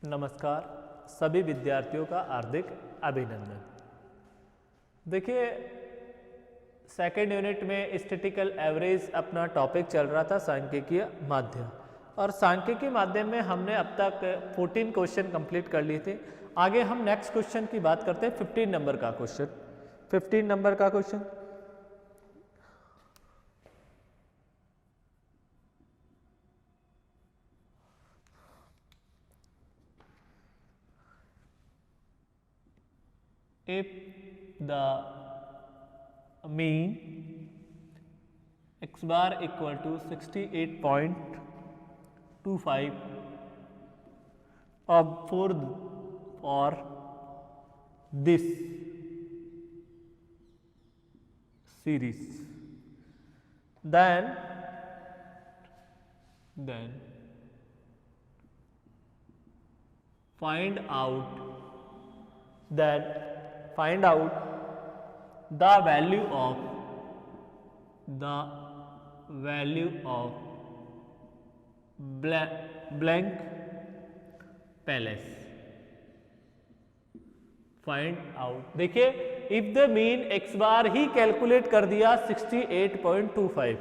नमस्कार सभी विद्यार्थियों का हार्दिक अभिनंदन। देखिए सेकेंड यूनिट में स्टैटिस्टिकल एवरेज अपना टॉपिक चल रहा था सांख्यिकीय माध्यम, और सांख्यिकीय माध्यम में हमने अब तक 14 क्वेश्चन कंप्लीट कर लिए थे। आगे हम नेक्स्ट क्वेश्चन की बात करते हैं 15 नंबर का क्वेश्चन। 15 नंबर का question if the mean x bar equal to 68.25 of for this series, then find out the value of blank palace. Find out. देखिए if the mean x bar ही calculate कर दिया 68.25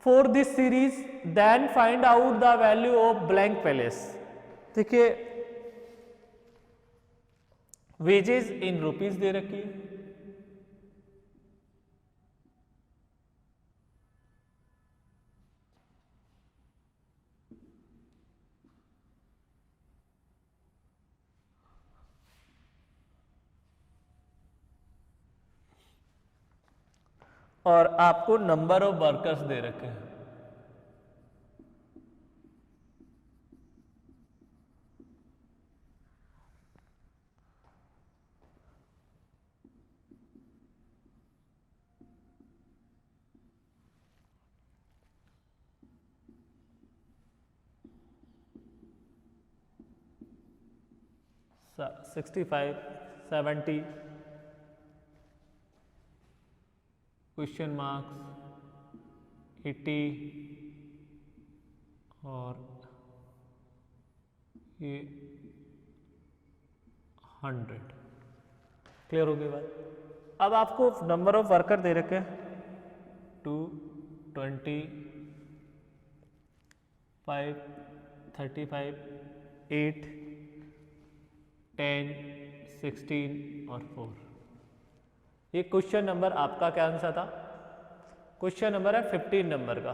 for this series, then find out the value of blank palace. देखिए wages in rupees दे रखी है, और आपको नंबर ऑफ वर्कर्स दे रखे हैं। So, 65, 70 क्वेश्चन मार्क्स 80 और ये 100। क्लियर हो गई बात। अब आपको नंबर ऑफ वर्कर दे रखे हैं 2, 20, 5, 35, 8, 10, 16 और 4। ये क्वेश्चन नंबर आपका क्या आंसर था? क्वेश्चन नंबर है 15 नंबर का।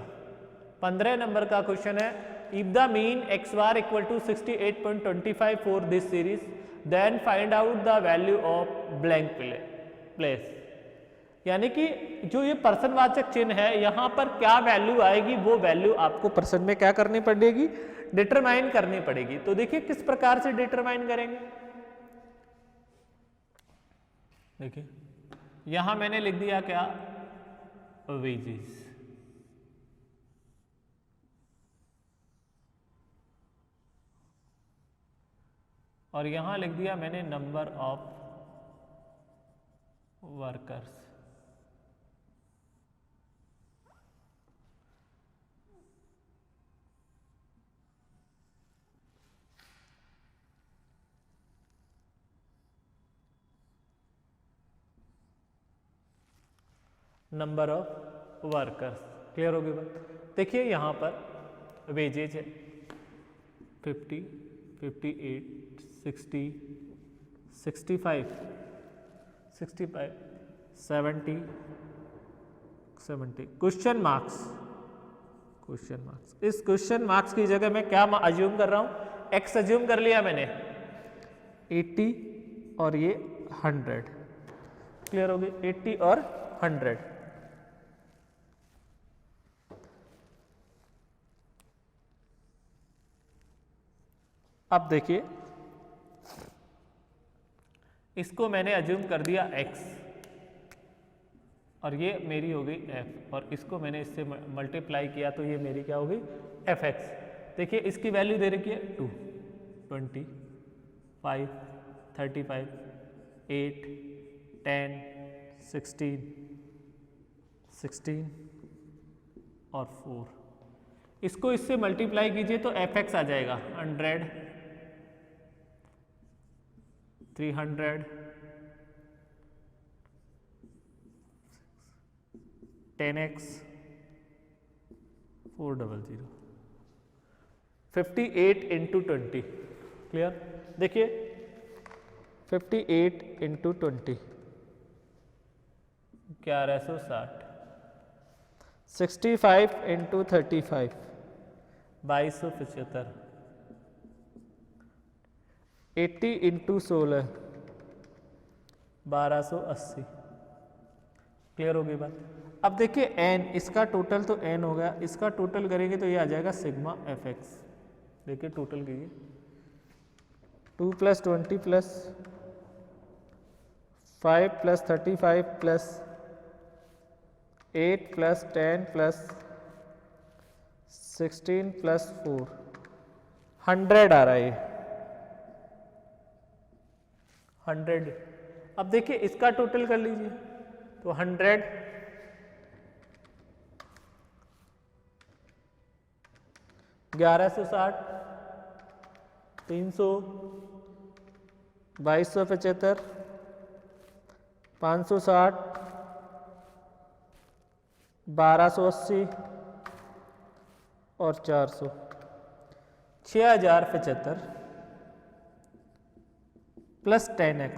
15 नंबर का क्वेश्चन है if the mean x bar equal to 68.25 for this series, then find out the value of blank place. यानी कि जो ये प्रश्नवाचक चिन्ह है यहां पर क्या वैल्यू आएगी, वो वैल्यू आपको प्रश्न में क्या करनी पड़ेगी, डिटरमाइन करनी पड़ेगी। तो देखिए किस प्रकार से डिटरमाइन करेंगे। देखिए यहां मैंने लिख दिया क्या, वेजेस। और यहां लिख दिया मैंने number of workers. Number of workers. Clear हो गई बात। देखिए यहां पर वेजेज है 50, 58, 60, 65, 65, 70, 70। क्वेश्चन मार्क्स, इस क्वेश्चन मार्क्स की जगह मैं क्या अज्यूम कर रहा हूं, एक्स अज्यूम कर लिया मैंने 80 और ये 100। क्लियर हो गई, 80 और 100। अब देखिए इसको मैंने अज्यूम कर दिया x, और ये मेरी हो गई f, और इसको मैंने इससे मल्टीप्लाई किया तो ये मेरी क्या हो गई fx। देखिए इसकी वैल्यू दे रखी है 2, 20, 5, 35, 8, 10, 16, 16 और 4। इसको इससे मल्टीप्लाई कीजिए तो एफ एक्स आ जाएगा 100 300, 10x, 400, 58 इंटू 20। क्लियर? देखिए 58 इंटू 20 1160, 65 इंटू 35 2275, 80 इंटू 16 1280। क्लियर होगी बात? अब देखिए n, इसका टोटल तो n हो गया, इसका टोटल करेंगे तो ये आ जाएगा सिग्मा एफ एक्स। देखिए टोटल कीजिए 2 + 20 + 5 + 35 + 8 + 10 + 16 + 4 100 आ रहा है ये 100। अब देखिए इसका टोटल कर लीजिए तो 100 1160, 300, 2275, 560, 1280 और 400, 6075 प्लस 10x।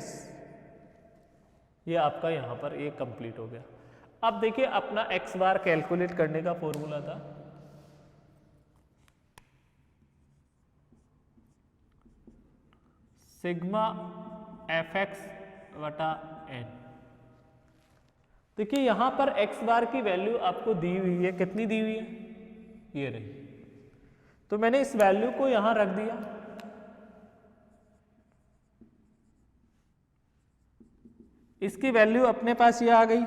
ये आपका यहाँ पर ये कंप्लीट हो गया। अब देखिए अपना x बार कैलकुलेट करने का फॉर्मूला था सिग्मा एफ एक्स बटा एन। देखिए यहां पर x बार की वैल्यू आपको दी हुई है, कितनी दी हुई है? ये रही। तो मैंने इस वैल्यू को यहां रख दिया, इसकी वैल्यू अपने पास ये आ गई।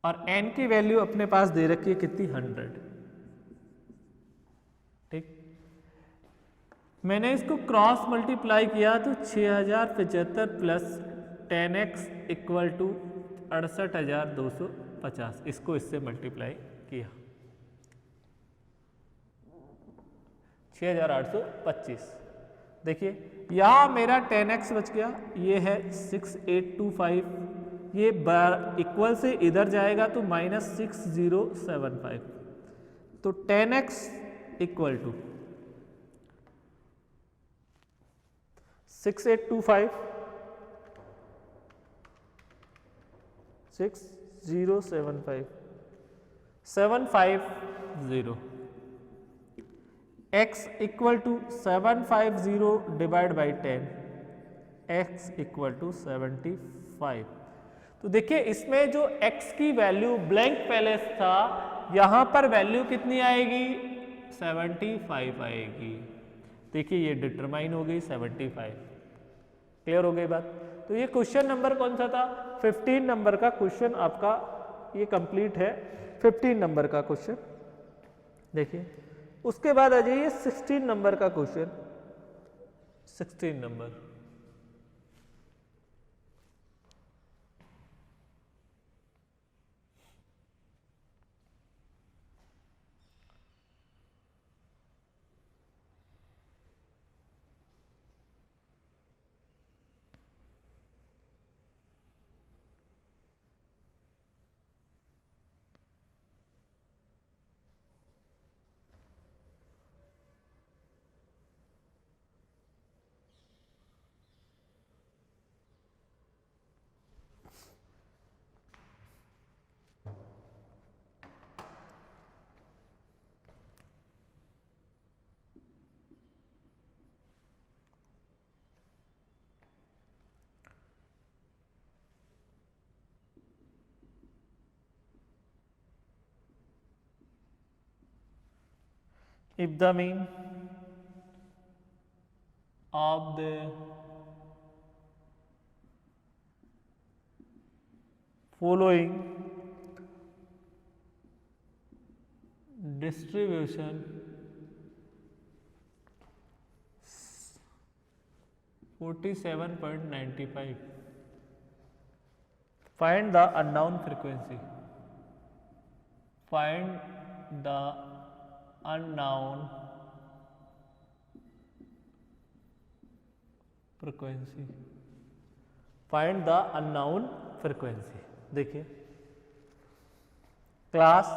और n की वैल्यू अपने पास दे रखी है कितनी? 100। ठीक, मैंने इसको क्रॉस मल्टीप्लाई किया तो 6075 प्लस 10x इक्वल टू 68,250। इसको इससे मल्टीप्लाई किया 6825। देखिए यहाँ मेरा 10x बच गया, ये है 6825, ये इक्वल से इधर जाएगा तो -6075। तो 10x equal to 6825 6075 750, x equal to 750 divide by 10, x equal to 75। तो देखिए इसमें जो x की वैल्यू ब्लैंक पैलेस था, यहां पर वैल्यू कितनी आएगी? 75 आएगी। देखिए ये डिटरमाइन हो गई 75। क्लियर हो गई बात? तो ये क्वेश्चन नंबर कौन सा था? 15 नंबर का क्वेश्चन आपका ये कंप्लीट है। 15 नंबर का क्वेश्चन देखिए, उसके बाद आ जाइए 16 नंबर का question. 16 number if the mean of the following distribution 47.95, find the unknown frequency. Find the unknown frequency, find the unknown frequency. देखिए क्लास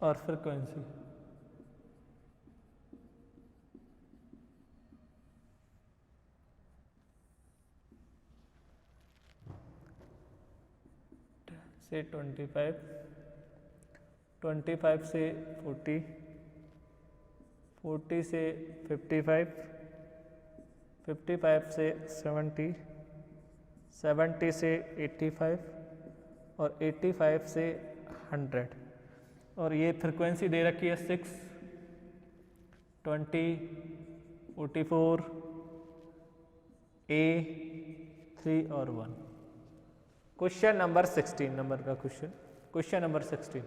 और फ्रीक्वेंसी, से 25, 25 से 40, 40 से 55, 55 से 70, 70 से 85 और 85 से 100। और ये फ्रीक्वेंसी दे रखी है 6, 20, 44, A, 3 और 1। क्वेश्चन नंबर 16 नंबर का क्वेश्चन नंबर 16।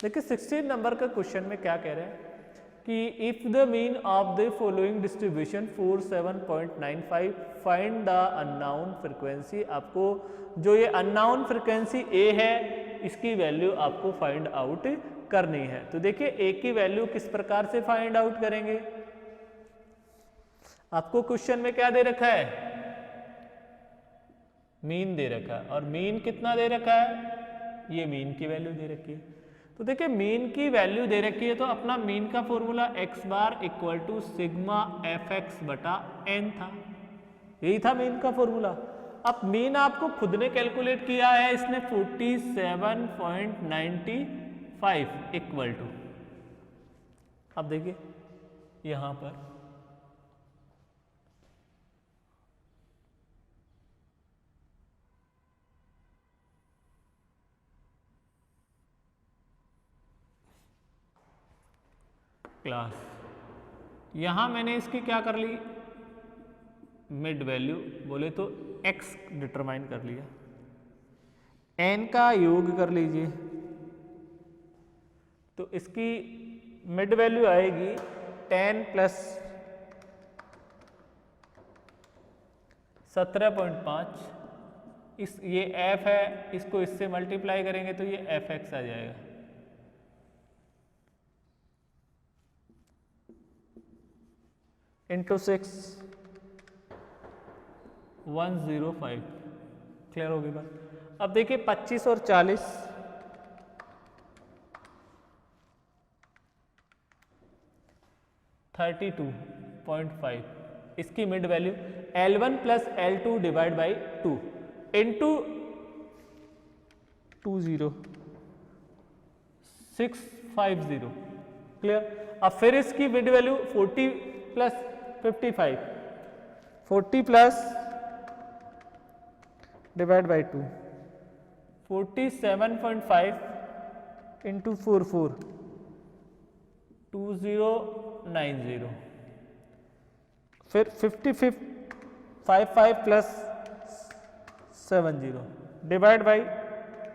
देखिए 16 नंबर का क्वेश्चन में क्या कह रहे हैं कि if the mean of the following distribution 47.95 find the unknown frequency. आपको जो ये अननोन फ्रीक्वेंसी A है इसकी वैल्यू आपको फाइंड आउट करनी है। तो देखिए A की वैल्यू किस प्रकार से फाइंड आउट करेंगे। आपको क्वेश्चन में क्या दे रखा है, मीन दे रखा है, और मीन कितना दे रखा है, ये मीन की वैल्यू दे रखी है। तो देखिए मीन की वैल्यू दे रखी है तो अपना मीन का formula x bar equal to sigma fx बटा n था, यही था मीन का फॉर्मूला। अब मीन आपको खुद ने कैलकुलेट किया है, इसने 47.95 इक्वल टू, अब देखिए यहां पर क्लास, यहां मैंने इसकी क्या कर ली, मिड वैल्यू बोले तो x डिटरमाइन कर लिया, n का योग कर लीजिए तो इसकी मिड वैल्यू आएगी 10 प्लस 17.5। इस ये f है, इसको इससे मल्टीप्लाई करेंगे तो ये fx आ जाएगा। इंटू 6 105। क्लियर होगी बात। अब देखिए 25 और 40 32.5, इसकी mid value L1 plus L2 divide by 2 into 650। Clear. अब फिर इसकी mid value 40 plus 55, 40 plus divide by 2 47.5 into 44 2090, फिर 55 प्लस 70 डिवाइड बाई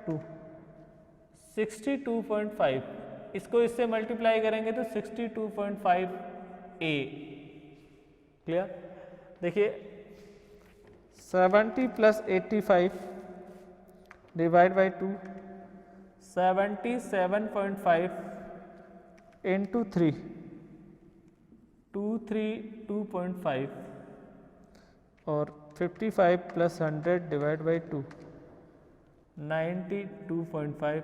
2 62.5, इसको इससे मल्टीप्लाई करेंगे तो 62.5 A। क्लियर। देखिए 70 प्लस 85 डिवाइड बाई 2 77.5 इंटू 3 232.5 और 55 प्लस 100 डिवाइड बाई 2 92.5,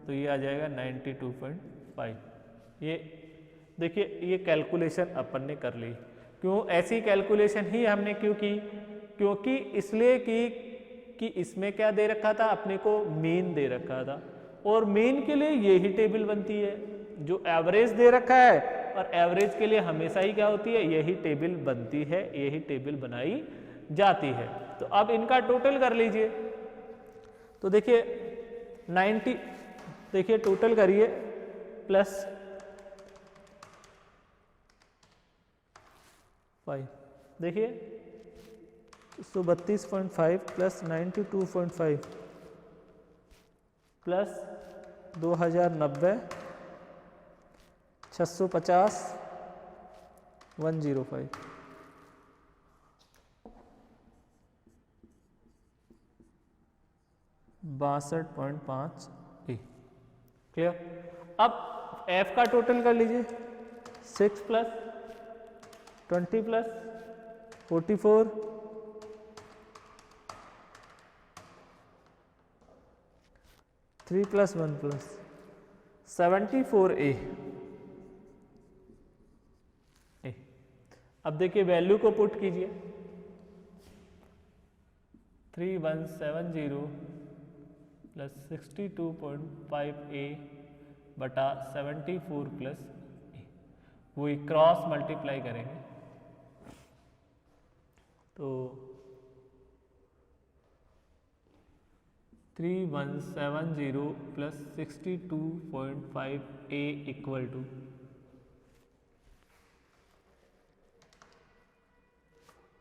तो ये आ जाएगा 92.5। ये देखिए ये कैलकुलेशन अपन ने कर ली। क्यों ऐसी कैलकुलेशन ही हमने क्यों की, क्योंकि इसलिए कि इसमें क्या दे रखा था, अपने को मीन दे रखा था, और मीन के लिए यही टेबल बनती है। जो एवरेज दे रखा है और एवरेज के लिए हमेशा ही क्या होती है, यही टेबल बनती है, यही टेबल बनाई जाती है। तो अब इनका टोटल कर लीजिए। तो देखिए 90, देखिए टोटल करिए प्लस 5, देखिए 132.5 प्लस 92.5 प्लस 2090 650 105। 62.5 ए। क्लियर। अब एफ का टोटल कर लीजिए, 6 प्लस 20 प्लस 44 3 प्लस 1 प्लस 74 ए। अब देखिए वैल्यू को पुट कीजिए, 3170 प्लस 62.5 ए बटा 74 प्लस ए, वही क्रॉस मल्टीप्लाई करेंगे तो 3170 plus 62.5 A equal to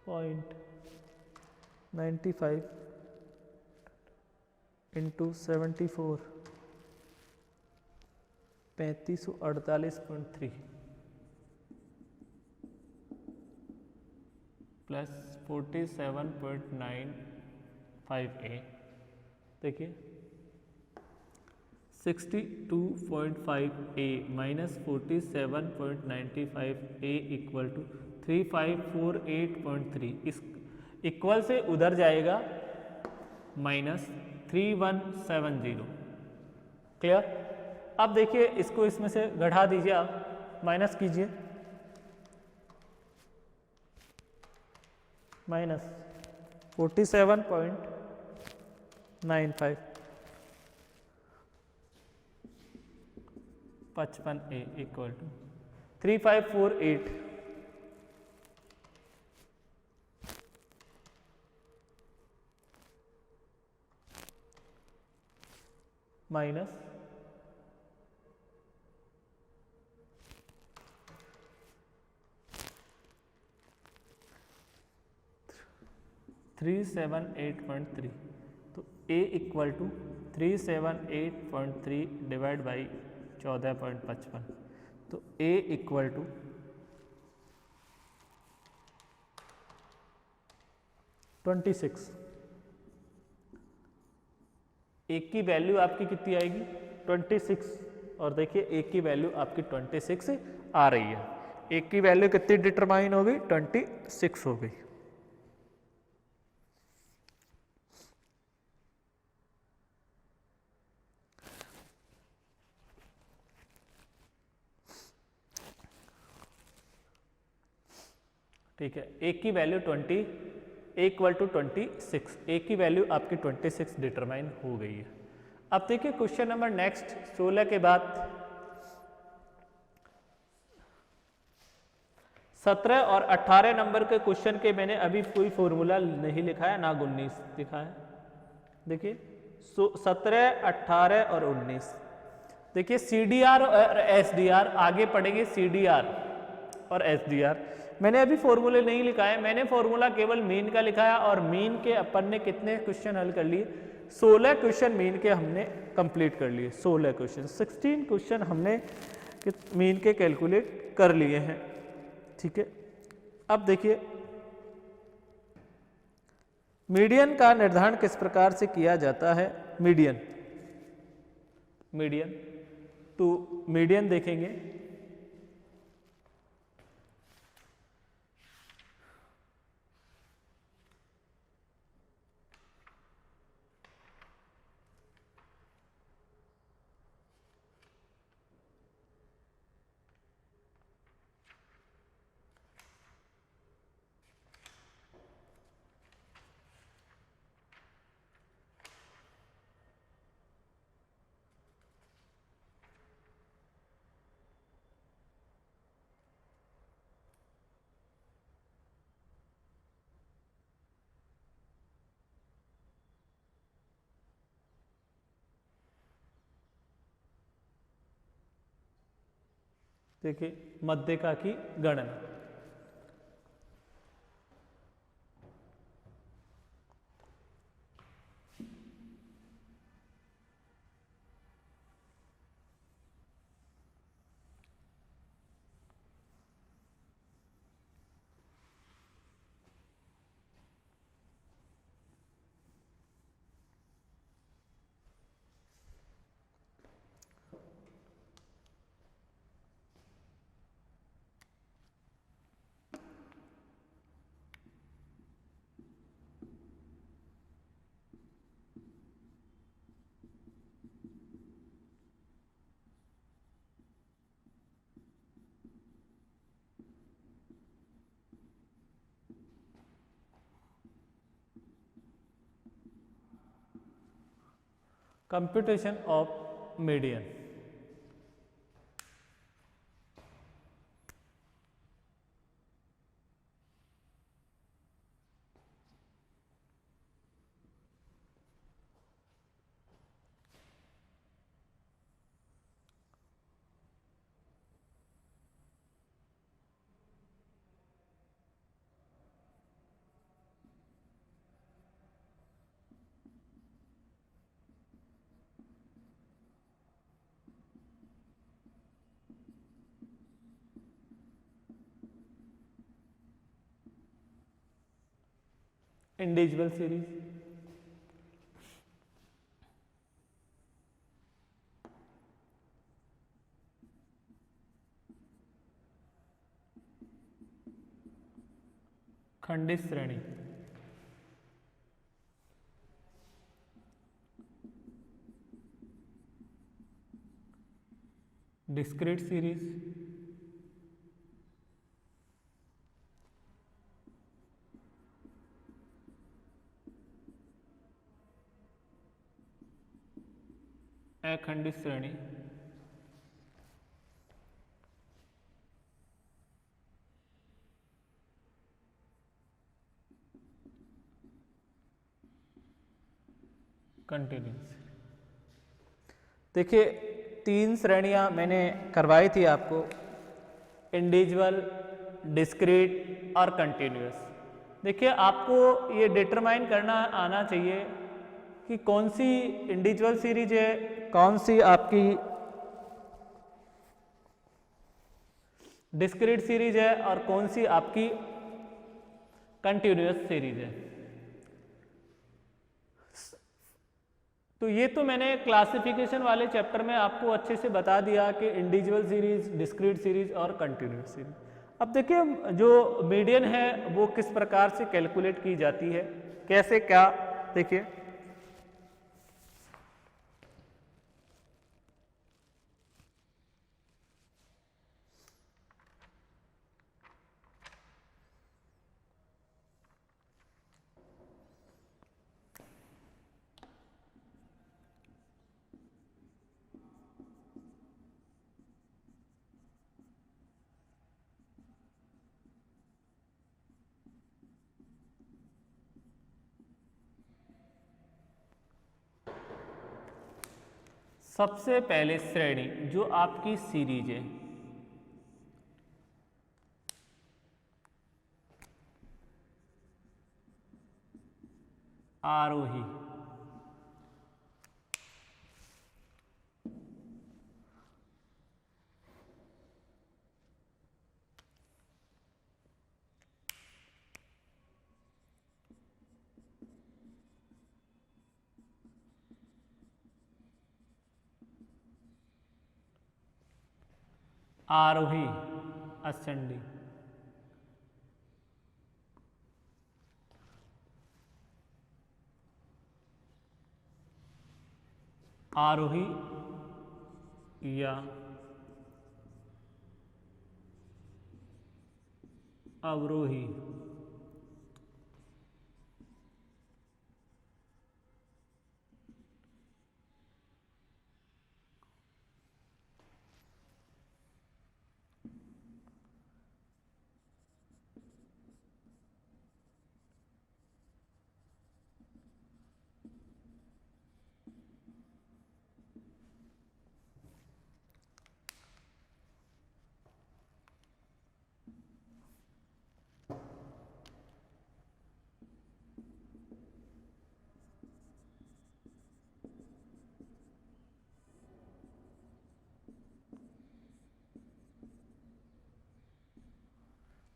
0.95 into 74 3548.3 plus 47.95 A. देखिए 62.5 A minus 47.95 A equal to 3548.3। इस इक्वल से उधर जाएगा माइनस 3170। क्लियर। अब देखिए इसको इसमें से घटा दीजिए, आप माइनस कीजिए, minus 47.95 55 A equal to 3548 minus 378.3। तो a equal to 378.3 divide by 14.55। तो a इक्वल टू 26। एक की वैल्यू आपकी कितनी आएगी 26, और देखिए एक की वैल्यू आपकी 26 आ रही है। एक की वैल्यू कितनी डिटरमाइन हो गई 26 हो गई। ठीक है, एक की वैल्यू 20 इक्वल टू 26, एक की वैल्यू आपकी 26 डिटरमाइन हो गई है। अब देखिए क्वेश्चन नंबर नेक्स्ट 16 के बाद 17 और 18 नंबर के क्वेश्चन के मैंने अभी कोई फॉर्मूला नहीं लिखा है, ना 19 लिखा है। देखिए 17, 18 और 19। देखिए CDR और SDR आगे पढ़ेंगे, CDR और SDR। मैंने अभी फॉर्मूले नहीं लिखा है, मैंने फॉर्मूला केवल मीन का लिखा है। और मीन के अपन ने कितने क्वेश्चन हल कर लिए 16 क्वेश्चन मीन के हमने कंप्लीट कर लिए। 16 क्वेश्चन 16 क्वेश्चन हमने मीन के कैलकुलेट कर लिए हैं। ठीक है, अब देखिए मीडियन का निर्धारण किस प्रकार से किया जाता है। मीडियन तो मीडियन देखेंगे, देखिए मध्यका की गणना। Computation of median. Individual series, खंडित श्रेणी, डिस्क्रीट सीरीज, अखंडित श्रेणी, कंटिन्यूस। देखिए 3 श्रेणियां मैंने करवाई थी आपको, इंडिविजुअल, डिस्क्रीट और कंटिन्यूस। देखिए आपको ये डिटरमाइन करना आना चाहिए कि कौन सी इंडिविजुअल सीरीज है, कौन सी आपकी डिस्क्रीट सीरीज है और कौन सी आपकी कंटिन्यूस सीरीज है। तो ये तो मैंने क्लासिफिकेशन वाले चैप्टर में आपको अच्छे से बता दिया कि इंडिविजुअल सीरीज, डिस्क्रीट सीरीज और कंटिन्यूस सीरीज। अब देखिए जो मीडियन है वो किस प्रकार से कैलकुलेट की जाती है, कैसे क्या, देखिए सबसे पहले श्रेणी जो आपकी सीरीज है, आरोही, आरोही, असेंडिंग, आरोही या अवरोही।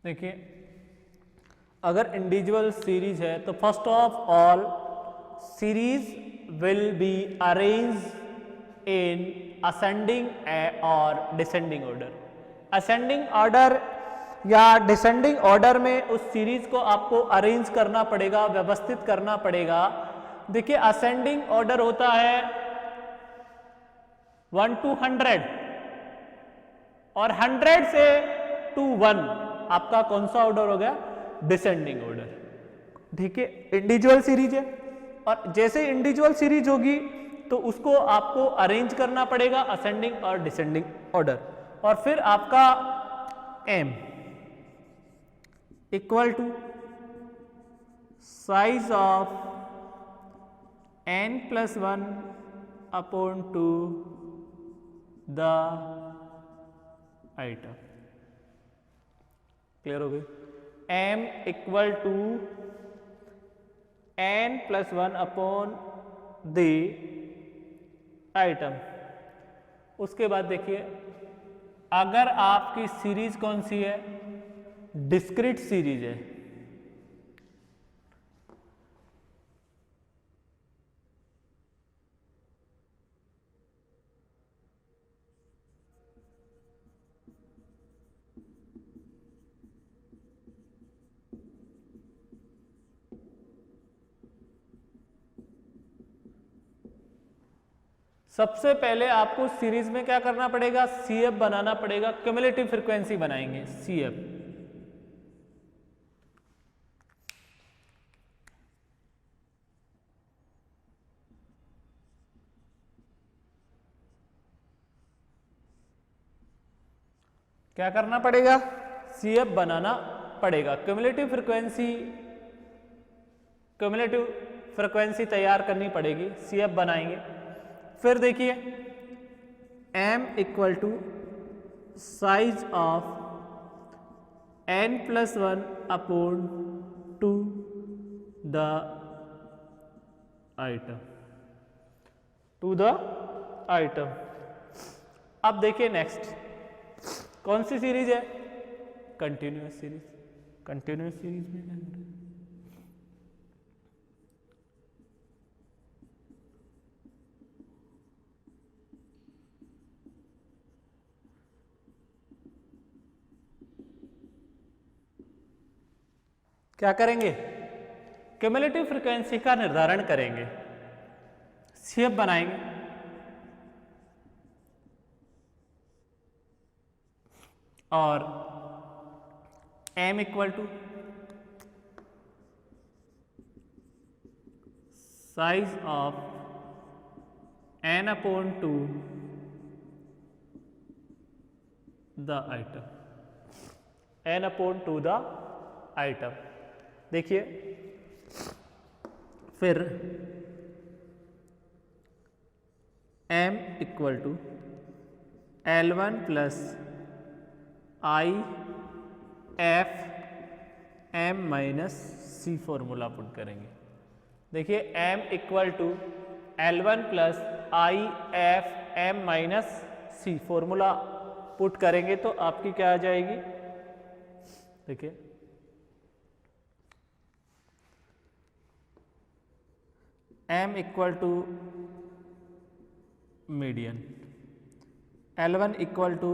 देखिए अगर इंडिविजुअल सीरीज है तो first of all series will be arranged in ascending और डिसेंडिंग ऑर्डर। असेंडिंग ऑर्डर या डिसेंडिंग ऑर्डर में उस सीरीज को आपको अरेंज करना पड़ेगा, व्यवस्थित करना पड़ेगा। देखिए असेंडिंग ऑर्डर होता है 1 to 100 और 100 से to 1 आपका कौन सा ऑर्डर हो गया, डिसेंडिंग ऑर्डर। ठीक है, इंडिविजुअल सीरीज है और जैसे इंडिविजुअल सीरीज होगी तो उसको आपको अरेंज करना पड़ेगा असेंडिंग और डिसेंडिंग ऑर्डर। और फिर आपका m equal to size of n+1 upon two the item. Clear हो गई? m equal to n+1 upon the item. उसके बाद देखिए, अगर आपकी सीरीज कौन सी है? डिस्क्रीट सीरीज है, सबसे पहले आपको सीरीज में क्या करना पड़ेगा? CF बनाना पड़ेगा, क्यूमुलेटिव फ्रीक्वेंसी बनाएंगे CF। क्या करना पड़ेगा? CF बनाना पड़ेगा, क्यूमुलेटिव फ्रीक्वेंसी तैयार करनी पड़ेगी, CF बनाएंगे। फिर देखिए, m equal to size of n+1 upon two the item. अब देखिए नेक्स्ट कौन सी सीरीज है? Continuous series. कंटिन्यूअस सीरीज में क्या करेंगे? क्यूमुलेटिव फ्रीक्वेंसी का निर्धारण करेंगे, CF बनाएंगे। और m equal to size of n upon two the item, n upon two the item. देखिए फिर m equal to L1 plus I F m minus C formula put करेंगे। देखिए m equal to L1 plus I F m minus C formula put करेंगे तो आपकी क्या आ जाएगी? देखिए m equal to median, L1 equal to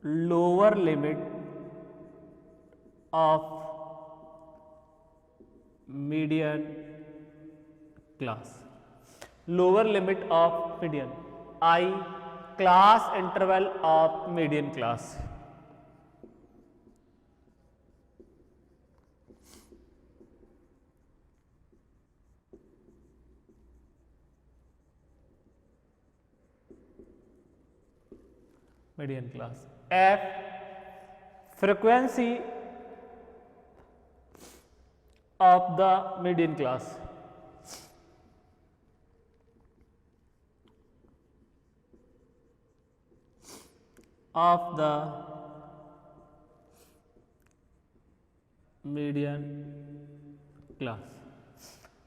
lower limit of median class, lower limit of median, I class interval of median class. Median class F frequency of the median class, of the median class.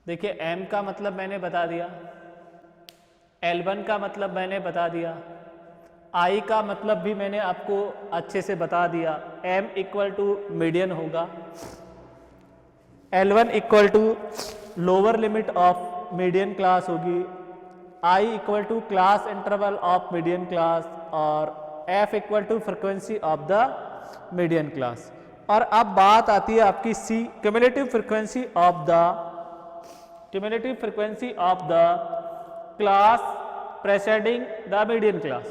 देखिए m का मतलब मैंने बता दिया, L1 का मतलब मैंने बता दिया, I का मतलब भी मैंने आपको अच्छे से बता दिया। m इक्वल टू मीडियन होगा, L1 equal to lower limit of median class होगी, I equal to class interval of median class, और F equal to frequency of the median class. और अब बात आती है आपकी C, cumulative frequency of the class preceding the median class.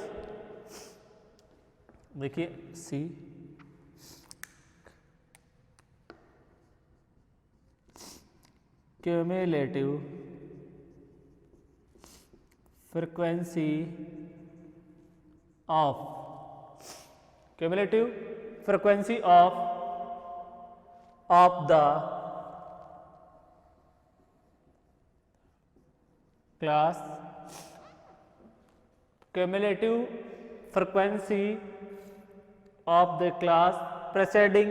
देखिए C cumulative frequency of cumulative frequency of the class, cumulative frequency of the class preceding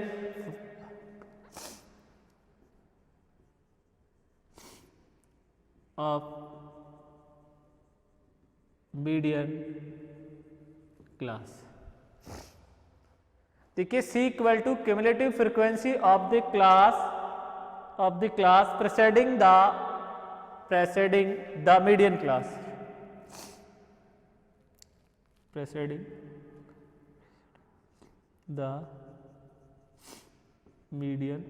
of median class। देखिए C equal to cumulative frequency of the class preceding the median class, preceding the median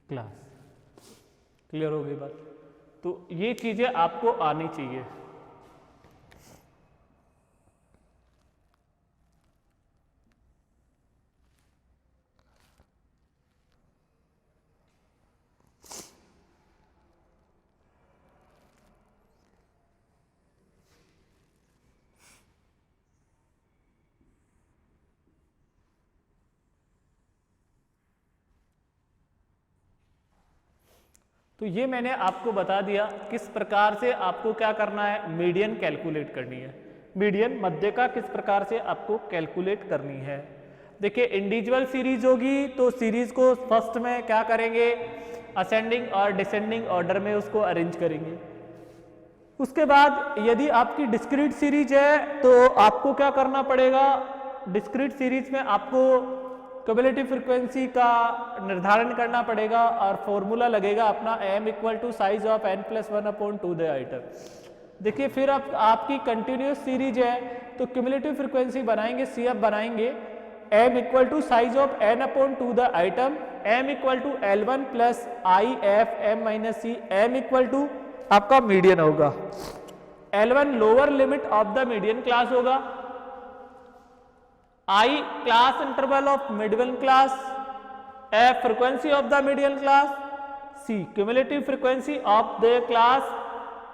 class. Clear हो गई बात? तो ये चीजें आपको आनी चाहिए। तो ये मैंने आपको बता दिया किस प्रकार से आपको क्या करना है, मीडियन कैलकुलेट करनी है। मीडियन मध्यका किस प्रकार से आपको कैलकुलेट करनी है। देखिए इंडिविजुअल सीरीज होगी तो सीरीज को फर्स्ट में क्या करेंगे, असेंडिंग और डिसेंडिंग ऑर्डर में उसको अरेंज करेंगे। उसके बाद यदि आपकी डिस्क्रीट सीरीज है तो आपको क्या करना पड़ेगा, डिस्क्रीट सीरीज में आपको क्यूमुलेटिव फ्रीक्वेंसी का निर्धारण करना पड़ेगा और फॉर्मूला लगेगा अपना m equal to size of n plus 1/2 the item. देखिए फिर आपकी कंटिन्यूस सीरीज है तो क्यूमुलेटिव फ्रीक्वेंसी बनाएंगे, CF बनाएंगे m equal to size of n/2 the item, m equal to L1 plus IF m minus C, m equal to आपका median होगा, L1 lower limit of the median class होगा, I class interval of median class, F frequency of the median class, C cumulative frequency of the class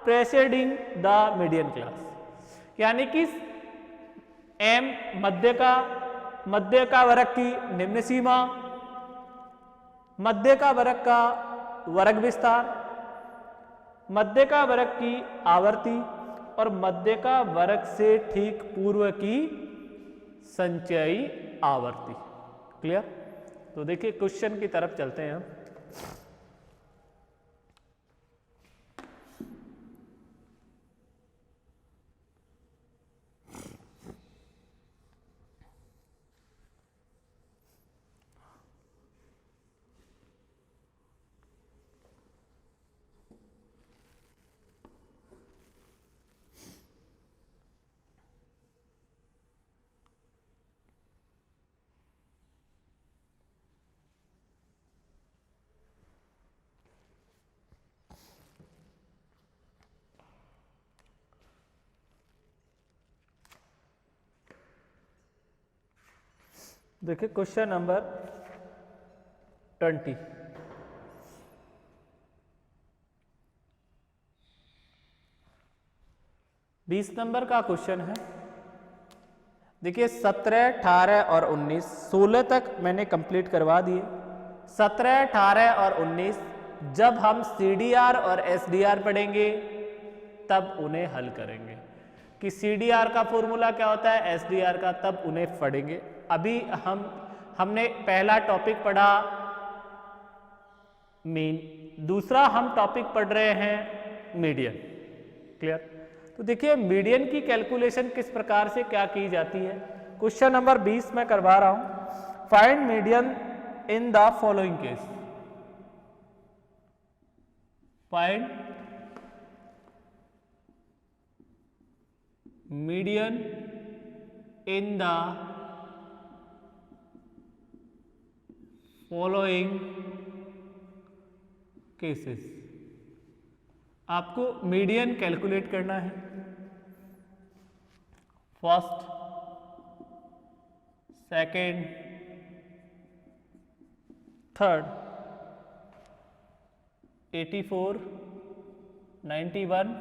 preceding the median class। यानी कि M मध्य का वर्ग की निम्न सीमा, मध्य का वर्ग का वर्ग विस्तार, मध्य का वर्ग की आवर्ती और मध्य का वर्ग से ठीक पूर्व की संचयी आवर्ती। क्लियर? तो देखिए क्वेश्चन की तरफ चलते हैं हम। देखिए क्वेश्चन नंबर 20, बीस नंबर का क्वेश्चन है। देखिए 17, 18 और 19, 16 तक मैंने कंप्लीट करवा दिए। 17, 18 और 19 जब हम CDR और SDR पढ़ेंगे तब उन्हें हल करेंगे कि CDR का फॉर्मूला क्या होता है, SDR का, तब उन्हें पढ़ेंगे। अभी हमने पहला टॉपिक पढ़ा मीन, दूसरा हम टॉपिक पढ़ रहे हैं मीडियन। क्लियर? तो देखिए मीडियन की कैलकुलेशन किस प्रकार से क्या की जाती है। क्वेश्चन नंबर 20 में करवा रहा हूं। Find median in the following case. Find median in the following cases. आपको मीडियन कैलकुलेट करना है। First, second, third, 84, 91,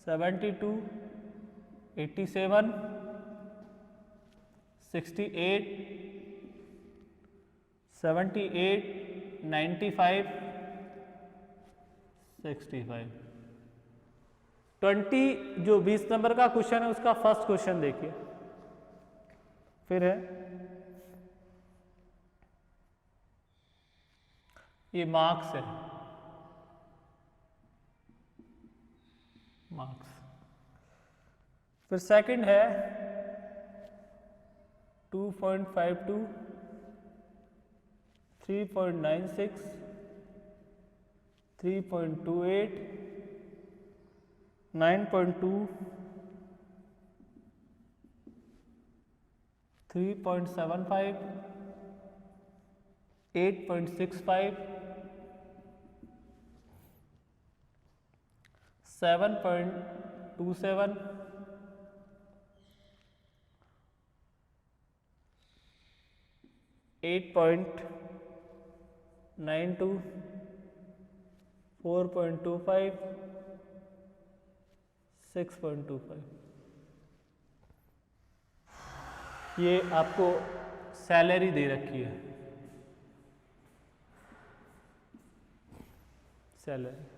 72, 87, 68, 78, 95, 65। 20 जो 20 नंबर का क्वेश्चन है उसका फर्स्ट क्वेश्चन देखिए। फिर है ये मार्क्स है, मार्क्स। फिर सेकंड है 2.52, 3.96, 3.28, 9.2, 3.75, 8.65, 7.27, 8.92, 4.25, 6.25। ये आपको सैलरी दे रखी है, सैलरी।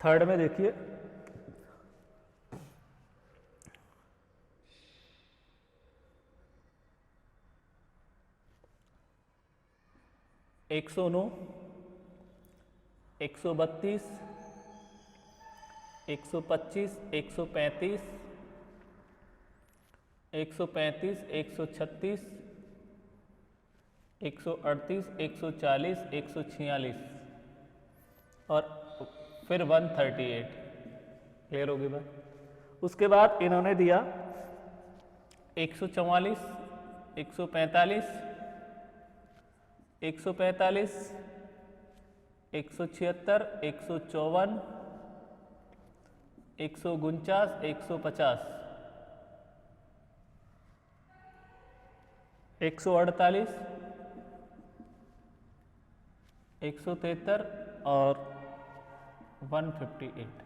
थर्ड में देखिए 109, 132, 125, 135, 135, 136, 138, 140, 146 और फिर 138। क्लियर होगी बात। उसके बाद इन्होंने दिया 144, 145, 145, 176, 154, 149, 150, 148, 173 और 158।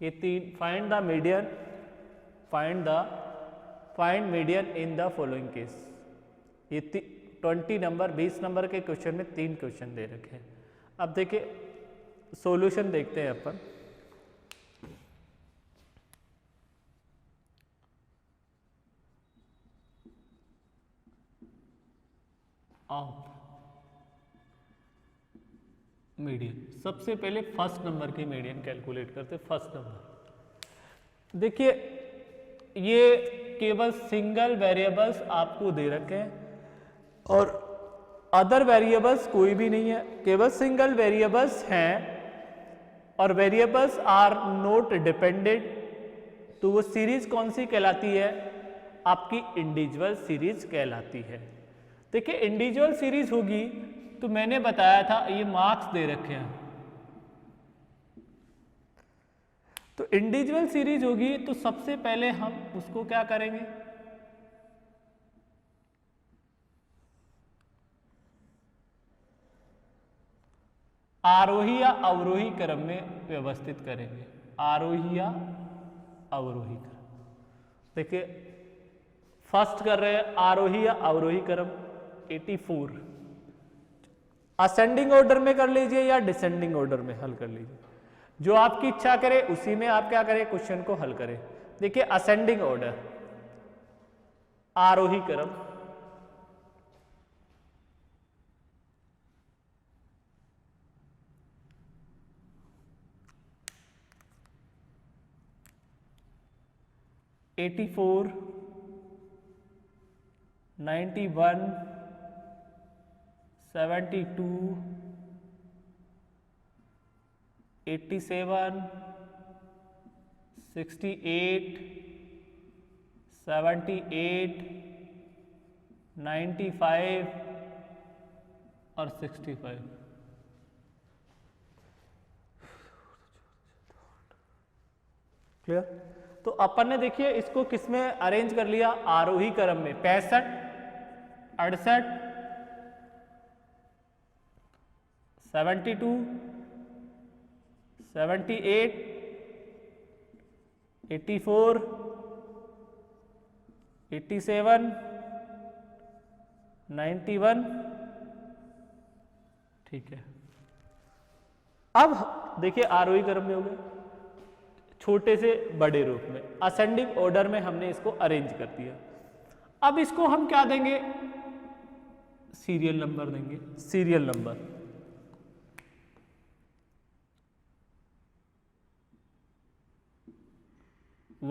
ये तीन। Find the median, find median in the following case. ये 20 नंबर 20 नंबर के क्वेश्चन में 3 क्वेश्चन दे रखे हैं। अब देखिए सॉल्यूशन देखते हैं अपन। ऑफ मीडियन, सबसे पहले फर्स्ट नंबर की मीडियन कैलकुलेट करते। फर्स्ट नंबर देखिए, ये केवल सिंगल वेरिएबल्स आपको दे रखे हैं और अदर वेरिएबल्स कोई भी नहीं है, केवल सिंगल वेरिएबल्स हैं और वेरिएबल्स आर नॉट डिपेंडेंट। तो वो सीरीज कौन सी कहलाती है? आपकी इंडिविजुअल सीरीज कहलाती है। देखिए इंडिविजुअल सीरीज होगी तो मैंने बताया था ये मार्क्स दे रखे हैं, तो इंडिविजुअल सीरीज होगी तो सबसे पहले हम उसको क्या करेंगे, आरोही या अवरोही क्रम में व्यवस्थित करेंगे। आरोही या अवरोही क्रम। देखिए फर्स्ट कर रहे हैं आरोही या अवरोही क्रम 84। असेंडिंग ऑर्डर में कर लीजिए या डिसेंडिंग ऑर्डर में हल कर लीजिए, जो आपकी इच्छा करे उसी में आप क्या करें, क्वेश्चन को हल करें। देखिए असेंडिंग ऑर्डर, आरोही क्रम, (84), 91, 72, 87, 68, 78, 95 और 65। क्लियर। तो अपन ने देखिए इसको किस में अरेंज कर लिया, आरोही क्रम में 65, 68, 72, 78, 84, 87, 91। ठीक है, अब देखिए आरोही क्रम में हो गया, छोटे से बड़े रूप में असेंडिंग ऑर्डर में हमने इसको अरेंज कर दिया। अब इसको हम क्या देंगे, सीरियल नंबर देंगे। सीरियल नंबर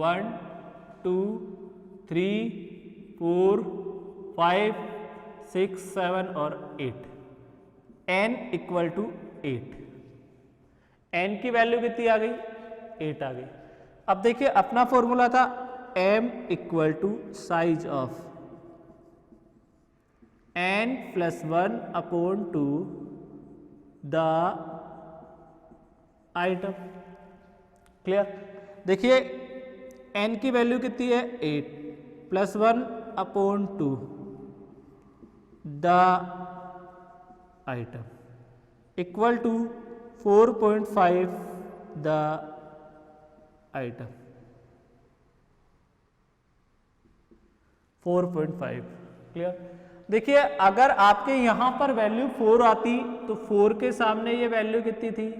1, 2, 3, 4, 5, 6, 7 और 8। n equal to 8। n की वैल्यू कितनी आ गई, 8 आ गई। अब देखिए अपना फॉर्मूला था m equal to size of n plus 1 upon 2 the item. Clear. देखिए n की वैल्यू कितनी है, 8 plus 1 upon 2 the item equal to 4.5 the item 4.5। Clear. देखिए अगर आपके यहां पर वैल्यू 4 आती तो 4 के सामने ये वैल्यू कितनी थी,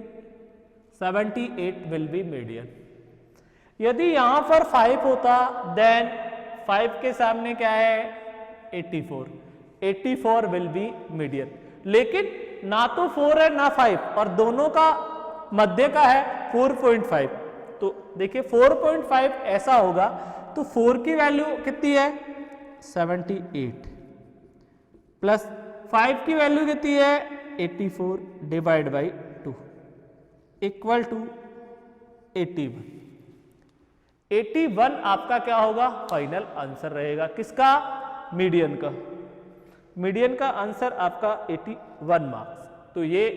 78 विल बी मीडियन। यदि यहां पर 5 होता देन 5 के सामने क्या है, 84, 84 विल बी मीडियन। लेकिन ना तो 4 है ना 5 और दोनों का मध्य का है 4.5। तो देखिए 4.5 ऐसा होगा तो 4 की वैल्यू कितनी है, 78 प्लस 5 की वैल्यू कितनी है, 84 डिवाइड बाई 2 इक्वल टू 81। 81 आपका क्या होगा, फाइनल आंसर रहेगा। किसका, मीडियन का। मीडियन का आंसर आपका 81 मार्क्स। तो ये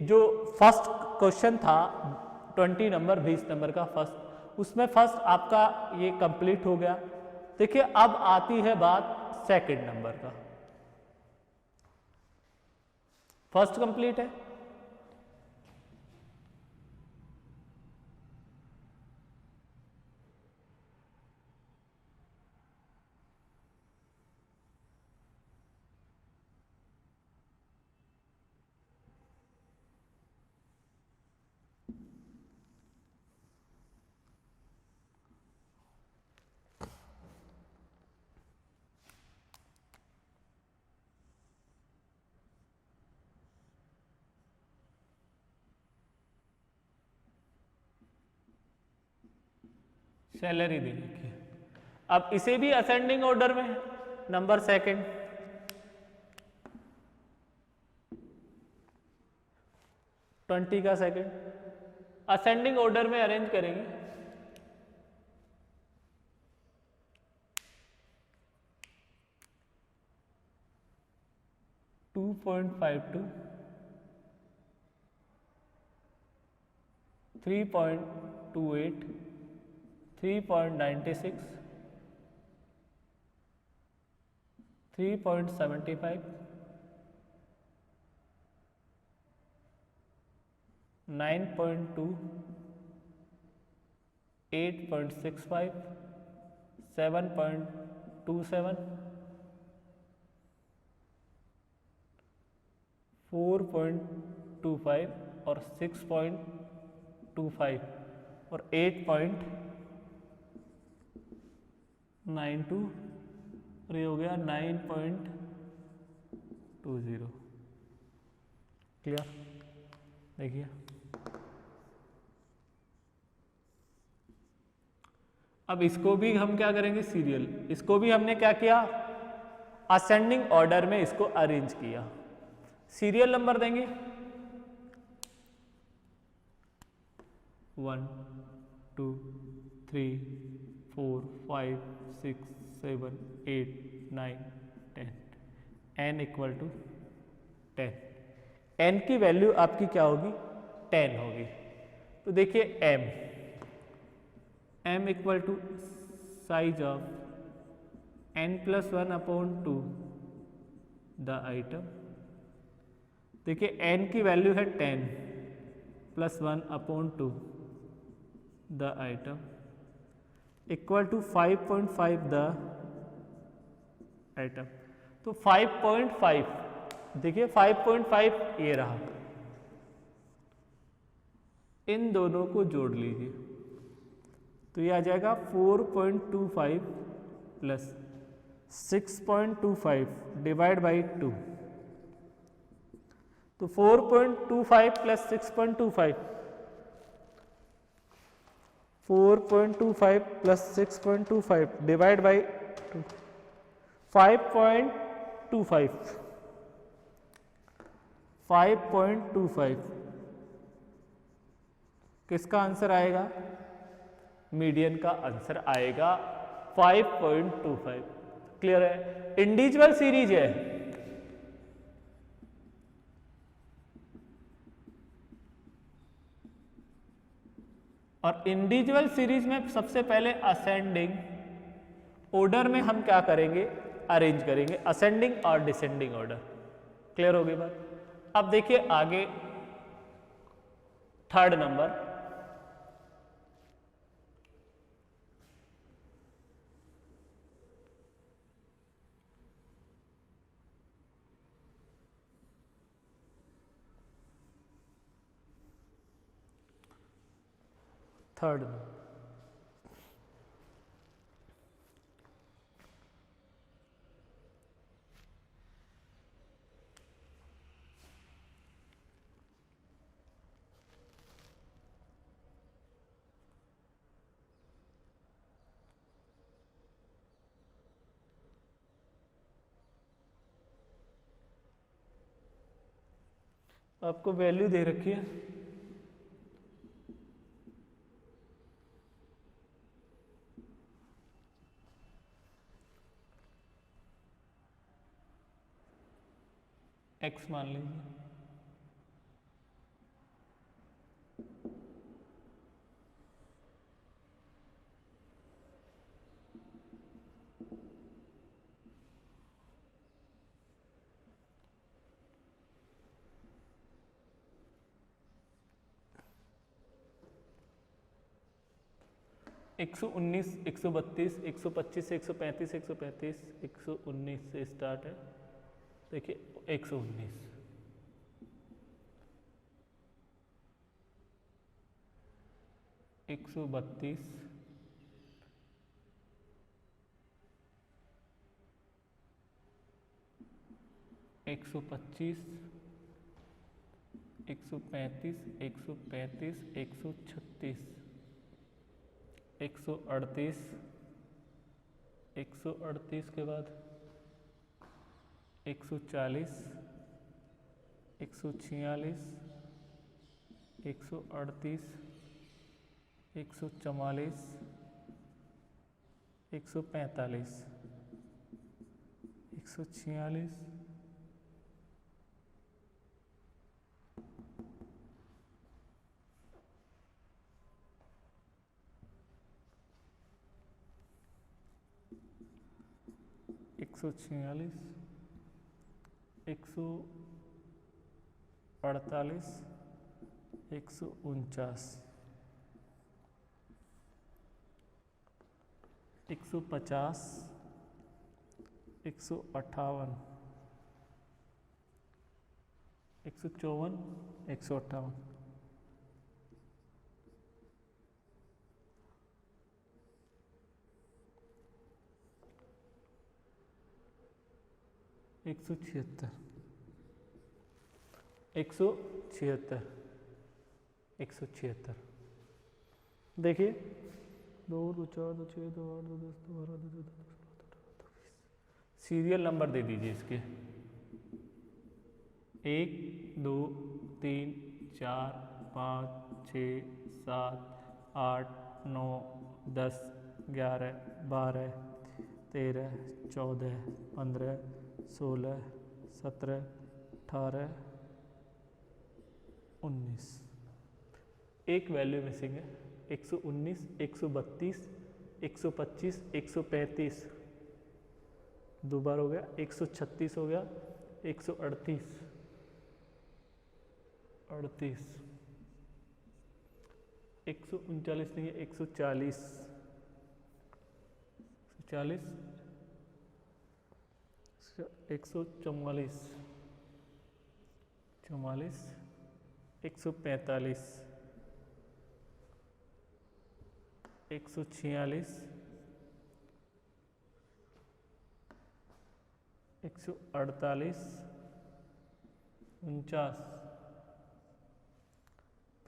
जो फर्स्ट क्वेश्चन था 20 नंबर 20 नंबर का फर्स्ट, उसमें फर्स्ट आपका ये कंप्लीट हो गया। देखिए अब आती है बात सेकंड नंबर का। फर्स्ट कंप्लीट है, सैलरी दे रखी है। अब इसे भी असेंडिंग ऑर्डर में है, नंबर सेकंड। ट्वेंटी का सेकंड असेंडिंग ऑर्डर में अरेंज करेंगे। टू 2.52, 3.28, 3.96, 3.75, 9.2, 8.65, 7.27, 4.25 और 6.25 और 8.92 और ये हो गया 9.20। क्लियर। देखिए अब इसको भी हम क्या करेंगे, सीरियल। इसको भी हमने क्या किया, असेंडिंग ऑर्डर में इसको अरेंज किया। सीरियल नंबर देंगे 1, 2, 3, 4, 5, 6, 7, 8, 9, 10। n equal to 10। n की वैल्यू आपकी क्या होगी, 10 होगी। तो देखिए m m equal to size of n+1/2 the item. देखिए n की वैल्यू है 10 +1/2 the item equal to 5.5 the item. तो 5.5, देखिए 5.5 ये रहा, इन दोनों को जोड़ लीजिए तो ये आ जाएगा 4.25 प्लस 6.25 डिवाइड बाई 2। तो 4.25 प्लस 6.25, 4.25 प्लस 6.25 डिवाइड बाई 2, 5.25, 5.25 किसका आंसर आएगा? मीडियन का आंसर आएगा 5.25। क्लियर है? इंडिविजुअल सीरीज है, और इंडिविजुअल सीरीज में सबसे पहले असेंडिंग ऑर्डर में हम क्या करेंगे? अरेंज करेंगे, असेंडिंग और डिसेंडिंग ऑर्डर। क्लियर हो गई बात? अब देखिए आगे थर्ड नंबर, थर्ड में आपको वैल्यू दे रखी है, x मान लीजिए, एक 119, 132, 125, 135, 135, 119 से स्टार्ट है। देखिए 119, 132, 125, 135, 135, 136, 138, 138 के बाद 140, 146, 138, 144, 145, 146, 146, 148, 149, 150, 158, 154, 158, 176, 176, 176। देखिए 2, 2, 4, 2, 6, 2, 8, 2, 10, 2, 12, 2, 14, 2, 15, सीरियल नंबर दे दीजिए इसके। 1, 2, 3, 4, 5, 6, 7, 8, 9, 10, 11, 12, 13, 14, 15, 16, 17, 18, 19। एक वैल्यू मिसिंग है, 119, 132, 125, 135, दो बार हो गया, 136 हो गया, 138, 38, 139 नहीं है, 140, 144, 144, 44, 145, 146, 148, 49,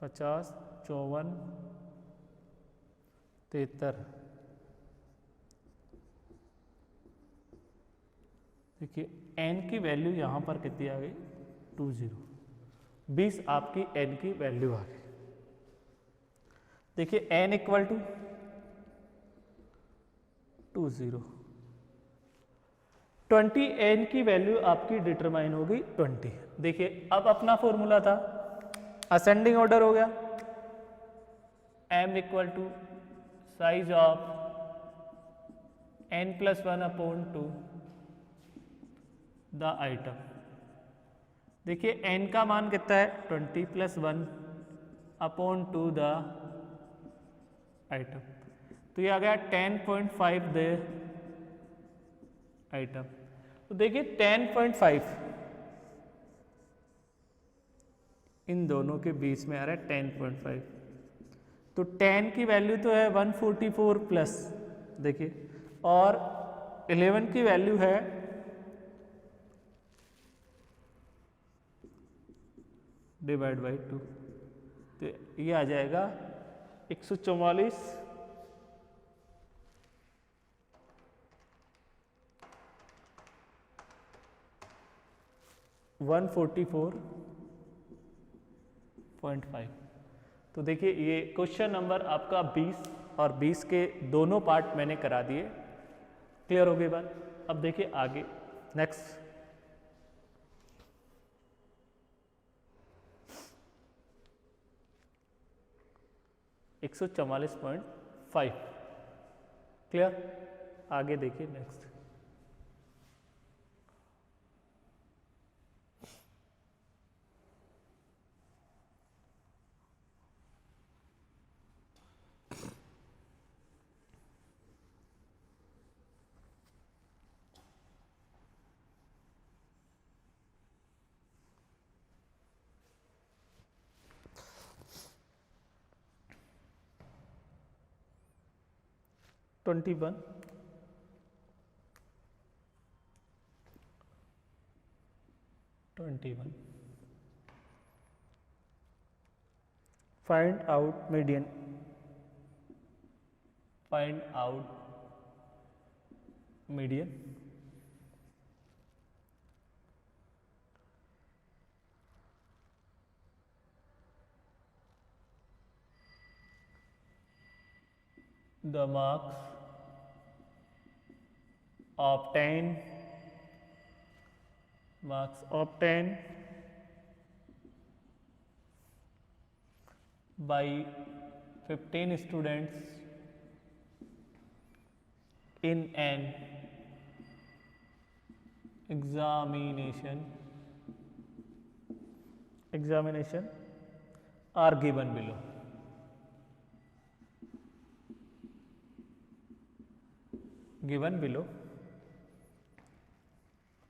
50, 54, 73। देखिए n की वैल्यू यहाँ पर कितनी आ गई, 20, 20 आपकी n की वैल्यू आ गई। देखिए n इक्वल टू 20, 20 n की वैल्यू आपकी डिटरमाइन होगी 20। देखिए अब अपना फॉर्मूला था, असेंडिंग ऑर्डर हो गया, m equal to size of n+1/2 the item. देखिए n का मान कितना है, 20+1/2 द आइटम, तो ये आ गया 10.5 द आइटम। तो देखिए 10.5 इन दोनों के बीच में आ रहा है 10.5, तो 10 की वैल्यू तो है 144 प्लस, देखिए, और 11 की वैल्यू है डिवाइड बाई 2, तो ये आ जाएगा 144, 144.5। तो देखिए ये क्वेश्चन नंबर आपका 20 और 20 के दोनों पार्ट मैंने करा दिए। क्लियर हो गई बात। अब देखिए आगे नेक्स्ट एक 144.5। क्लियर, आगे देखिए next. Twenty one find out median. Find out median. The marks obtained by 15 students in an examination are given below.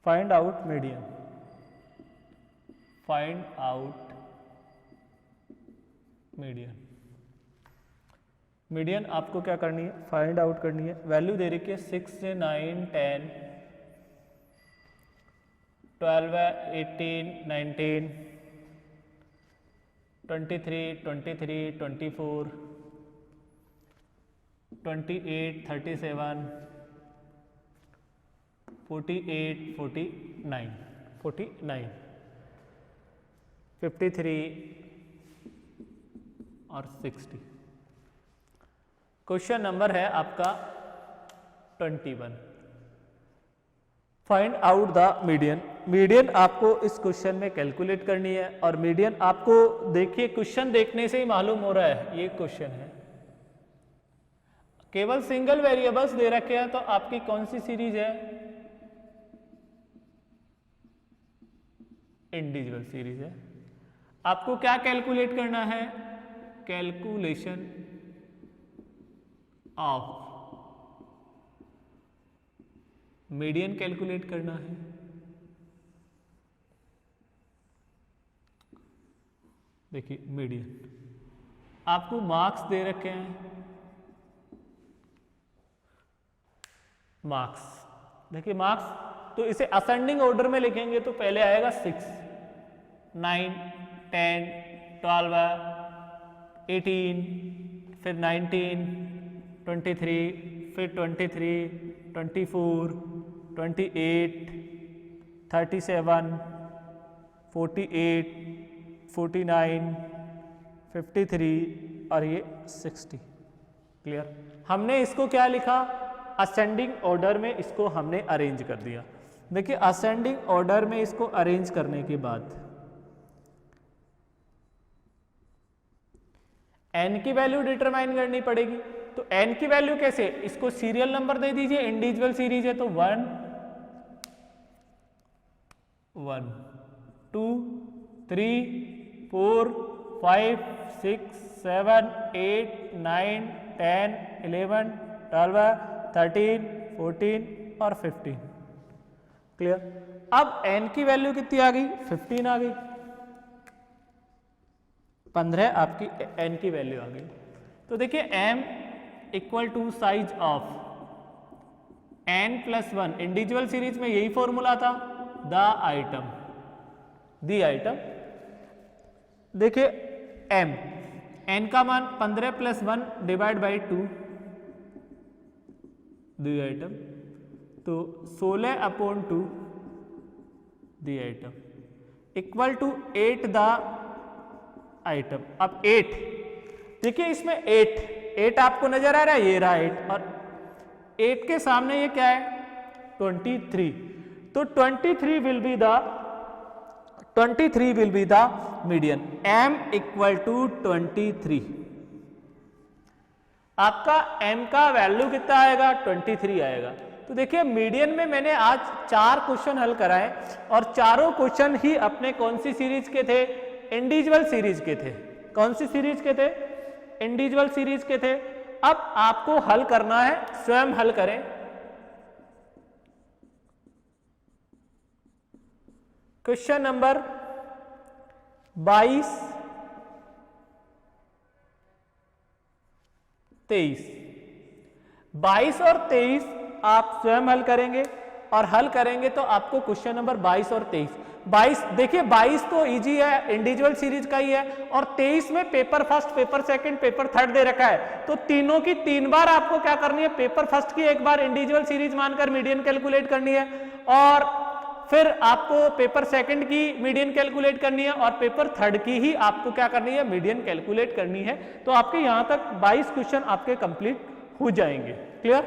Find out median। Median आपको क्या करनी है, फाइंड आउट करनी है। वैल्यू दे रखी है 6 से 9 10 12 18 19 23 24 28 37 48 49 53 और 60। क्वेश्चन नंबर है आपका 21। Find out the median. Median आपको इस क्वेश्चन में कैलकुलेट करनी है, और मीडियन आपको देखिए क्वेश्चन देखने से ही मालूम हो रहा है ये क्वेश्चन है। केवल सिंगल वेरिएबल्स दे रखे हैं तो आपकी कौन सी सीरीज है? इंडिविजुअल सीरीज है। आपको क्या कैलकुलेट करना है? कैलकुलेशन ऑफ मीडियन कैलकुलेट करना है। देखिए मीडियन, आपको मार्क्स दे रखे हैं, मार्क्स, देखिए मार्क्स, तो इसे असेंडिंग ऑर्डर में लिखेंगे तो पहले आएगा 6, 9, 10, 12, 18, फिर 19, 23, फिर 23, 24, 28, 37, 48, 49, 53 और ये 60। क्लियर? हमने इसको क्या लिखा? असेंडिंग ऑर्डर में इसको हमने अरेंज कर दिया। देखिए असेंडिंग ऑर्डर में इसको अरेंज करने के बाद n की वैल्यू डिटरमाइन करनी पड़ेगी। तो n की वैल्यू कैसे? इसको सीरियल नंबर दे दीजिए, इंडिविजुअल सीरीज है तो 1, 1, 2, 3, 4, 5, 6, 7, 8, 9, 10, 11, 12, 13, 14 और 15। क्लियर? अब n की वैल्यू कितनी आ गई? 15 आ गई। 15 आपकी n की वैल्यू आ गई। तो देखिए m equal to size of n plus 1, individual series में यही फॉर्मूला था, द आइटम, दी आइटम। देखिए m, n का मान 15 plus 1 divide by 2, the item, तो 16/2 the item equal to 8 the item. अब 8, देखिए इसमें 8 आपको नजर आ रहा है, ये रहा 8, और 8 के सामने ये क्या है? 23। तो 23 will be the median. m equal to 23। आपका m का वैल्यू कितना आएगा? 23 आएगा। तो देखिए मीडियन में मैंने आज 4 क्वेश्चन हल कराए और चारों क्वेश्चन ही अपने कौन सी सीरीज के थे? इंडिविजुअल सीरीज के थे। कौन सी सीरीज के थे? इंडिविजुअल सीरीज के थे। अब आपको हल करना है, स्वयं हल करें। क्वेश्चन नंबर 22, 23, 22 और 23 आप स्वयं हल करेंगे और हल करेंगे तो आपको क्वेश्चन नंबर 22 और 23, देखिए 22 तो इजी है, इंडिविजुअल सीरीज का ही है, और 23 में paper first, paper second, paper third दे रखा है। तो तीनों की 3 बार आपको क्या करनी है? पेपर फर्स्ट की एक बार इंडिविजुअल सीरीज मानकर मीडियन कैलकुलेट करनी है, और फिर आपको पेपर सेकंड की मीडियन कैलकुलेट करनी है, और पेपर थर्ड की ही आपको क्या करनी है? मीडियन कैलकुलेट करनी है। तो आपके यहां तक 22 क्वेश्चन आपके कंप्लीट हो जाएंगे। क्लियर?